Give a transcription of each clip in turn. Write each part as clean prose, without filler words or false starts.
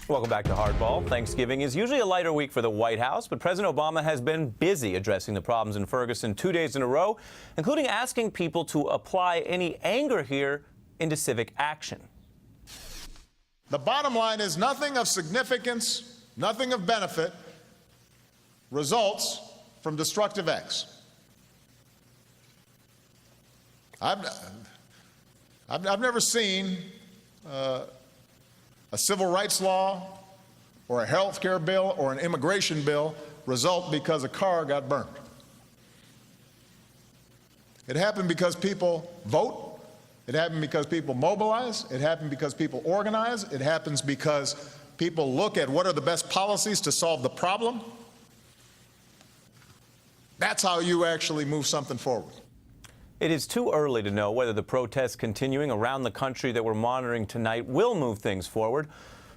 Welcome back to Hardball. Thanksgiving is usually a lighter week for the White House, but President Obama has been busy addressing the problems in Ferguson 2 days in a row, including asking people to apply any anger here into civic action. The bottom line is nothing of significance, nothing of benefit results from destructive acts. I've never seen a civil rights law or a health care bill or an immigration bill result because a car got burned. It happened because people vote. It happened because people mobilize. It happened because people organize. It happens because people look at what are the best policies to solve the problem. That's how you actually move something forward. It is too early to know whether the protests continuing around the country that we're monitoring tonight will move things forward.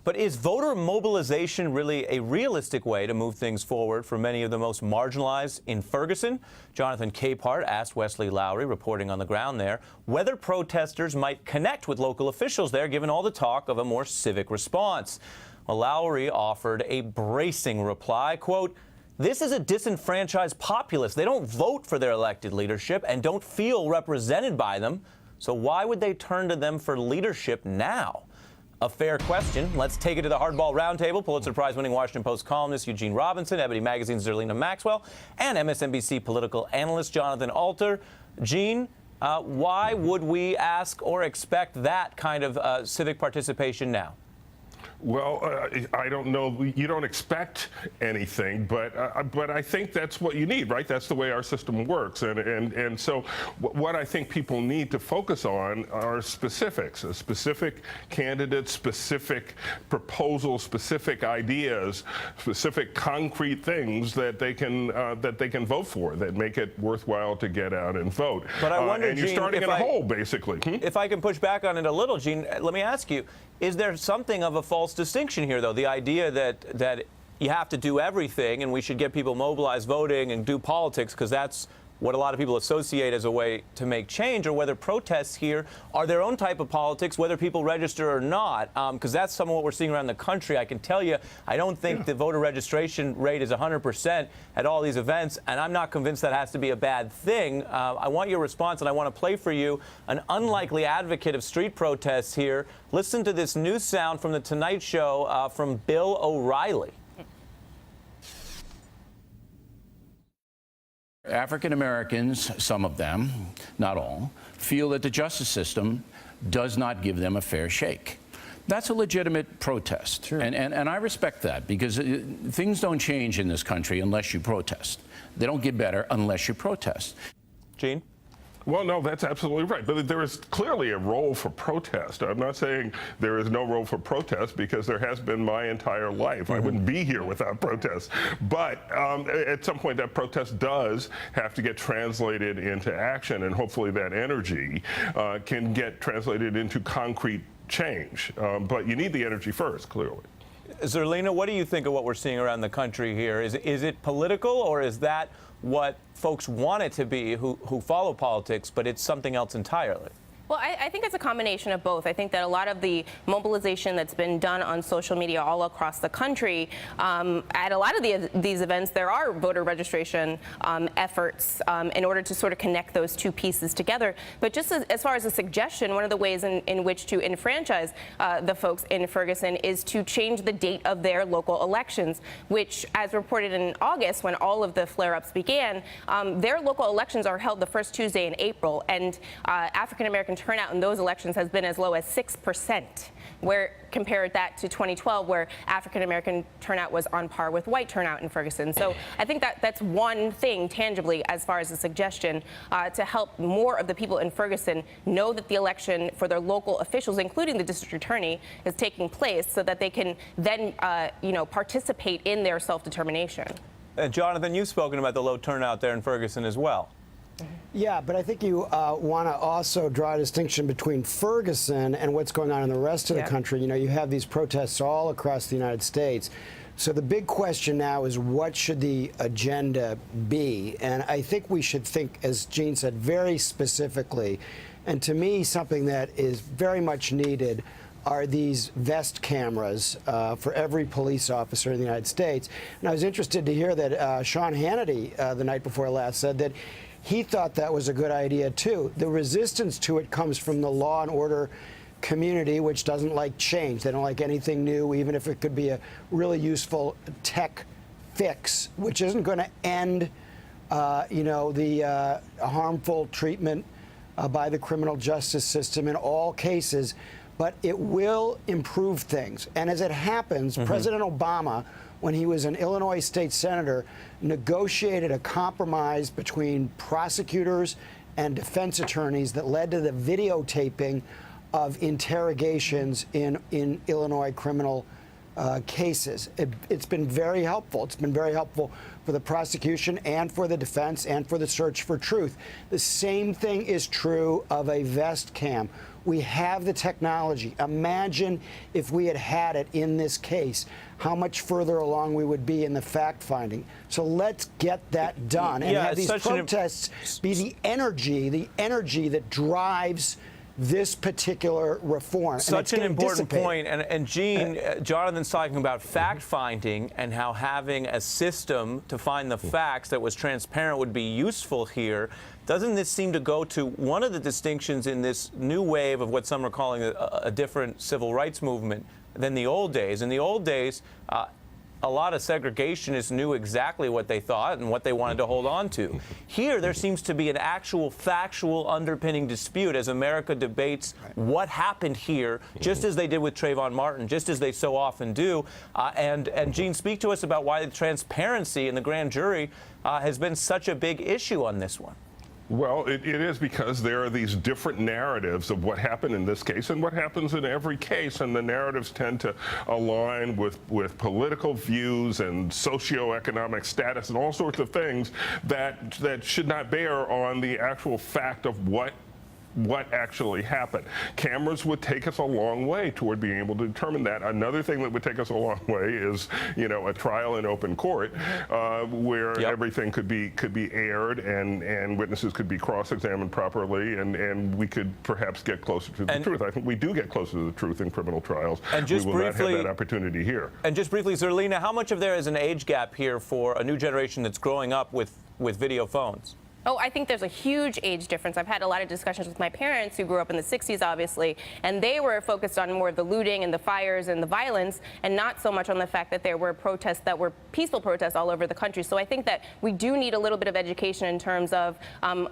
But is voter mobilization really a realistic way to move things forward for many of the most marginalized in Ferguson? Jonathan Capehart asked Wesley Lowery, reporting on the ground there, whether protesters might connect with local officials there, given all the talk of a more civic response. Well, Lowery offered a bracing reply, quote, "This is a disenfranchised populace. They don't vote for their elected leadership and don't feel represented by them. So why would they turn to them for leadership now?" A fair question. Let's take it to the Hardball Roundtable. Pulitzer Prize-winning Washington Post columnist Eugene Robinson, Ebony Magazine's Zerlina Maxwell, and MSNBC political analyst Jonathan Alter. Gene, why would we ask or expect that kind of civic participation now? Well, I don't know. You don't expect anything, but I think that's what you need, right? That's the way our system works, and so what I think people need to focus on are specifics, specific candidates, specific proposals, specific ideas, specific concrete things that they can vote for that make it worthwhile to get out and vote. But I wonder, and you're Gene, starting in a hole, basically. If I can push back on it a little, Gene, let me ask you: is there something of a false distinction here, though? The idea that you have to do everything and we should get people mobilized, voting, and do politics because that's what a lot of people associate as a way to make change, or whether protests here are their own type of politics, whether people register or not, because that's some of what we're seeing around the country. I can tell you, I don't think the voter registration rate is 100% at all these events, and I'm not convinced that has to be a bad thing. I want your response, and I want to play for you an unlikely advocate of street protests here. Listen to this new sound from The Tonight Show from Bill O'Reilly. African Americans, some of them, not all, feel that the justice system does not give them a fair shake. That's a legitimate protest. Sure. And I respect that, because things don't change in this country unless you protest. They don't get better unless you protest. Gene? Well, no, that's absolutely right. But there is clearly a role for protest. I'm not saying there is no role for protest, because there has been my entire life. I wouldn't be here without protest. But at some point, that protest does have to get translated into action, and hopefully that energy can get translated into concrete change. But you need the energy first, clearly. Zerlina, what do you think of what we're seeing around the country here? Is it political, or is that what folks want it to be who follow politics, but it's something else entirely? Well, I think it's a combination of both. I think that a lot of the mobilization that's been done on social media all across the country, at a lot of these events, there are voter registration efforts in order to sort of connect those two pieces together. But just as far as a suggestion, one of the ways in which to enfranchise the folks in Ferguson is to change the date of their local elections, which, as reported in August, when all of the flare-ups began, their local elections are held the first Tuesday in April, and African-American turnout in those elections has been as low as 6%, where compared that to 2012, where African-American turnout was on par with white turnout in Ferguson. So I think that's one thing tangibly, as far as a suggestion, to help more of the people in Ferguson know that the election for their local officials, including the district attorney, is taking place, so that they can then participate in their self-determination. Jonathan, you've spoken about the low turnout there in Ferguson as well. Yeah, but I think you want to also draw a distinction between Ferguson and what's going on in the rest of the country. You know, you have these protests all across the United States. So the big question now is, what should the agenda be? And I think we should think, as Gene said, very specifically. And to me, something that is very much needed are these vest cameras for every police officer in the United States. And I was interested to hear that Sean Hannity the night before last said that he thought that was a good idea too. The resistance to it comes from the law and order community, which doesn't like change. They don't like anything new, even if it could be a really useful tech fix, which isn't going to end the harmful treatment by the criminal justice system in all cases, but it will improve things. And as it happens, President Obama, when he was an Illinois state senator, negotiated a compromise between prosecutors and defense attorneys that led to the videotaping of interrogations in Illinois criminal cases. It's been very helpful. It's been very helpful for the prosecution and for the defense and for the search for truth. The same thing is true of a vest cam. We have the technology. Imagine if we had had it in this case, how much further along we would be in the fact finding. So let's get that done and have these protests be the energy that drives this particular reform. Such an important point. And Gene, Jonathan's talking about fact-finding and how having a system to find the facts that was transparent would be useful here. Doesn't this seem to go to one of the distinctions in this new wave of what some are calling a different civil rights movement than the old days? In the old days, a lot of segregationists knew exactly what they thought and what they wanted to hold on to. Here, there seems to be an actual factual underpinning dispute as America debates what happened here, just as they did with Trayvon Martin, just as they so often do. And Gene, speak to us about why the transparency in the grand jury has been such a big issue on this one. Well, it is because there are these different narratives of what happened in this case and what happens in every case, and the narratives tend to align with political views and socioeconomic status and all sorts of things that should not bear on the actual fact of what actually happened. Cameras would take us a long way toward being able to determine that. Another thing that would take us a long way is, a trial in open court where everything could be aired and witnesses could be cross-examined properly, and we could perhaps get closer to the truth. I think we do get closer to the truth in criminal trials. And just we will briefly, not have that opportunity here. And just briefly, Zerlina, how much of there is an age gap here for a new generation that's growing up with video phones? Oh, I think there's a huge age difference. I've had a lot of discussions with my parents who grew up in the 60s, obviously, and they were focused on more of the looting and the fires and the violence, and not so much on the fact that there were protests that were peaceful protests all over the country. So I think that we do need a little bit of education in terms of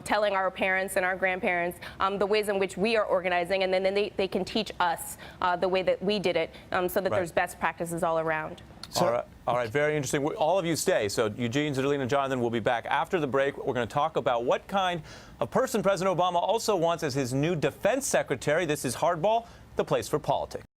telling our parents and our grandparents the ways in which we are organizing, and then they can teach us the way that we did it so that there's best practices all around. All right, very interesting. All of you stay. So Eugene, Zerlina, and Jonathan will be back after the break. We're going to talk about what kind of person President Obama also wants as his new defense secretary. This is Hardball, the place for politics.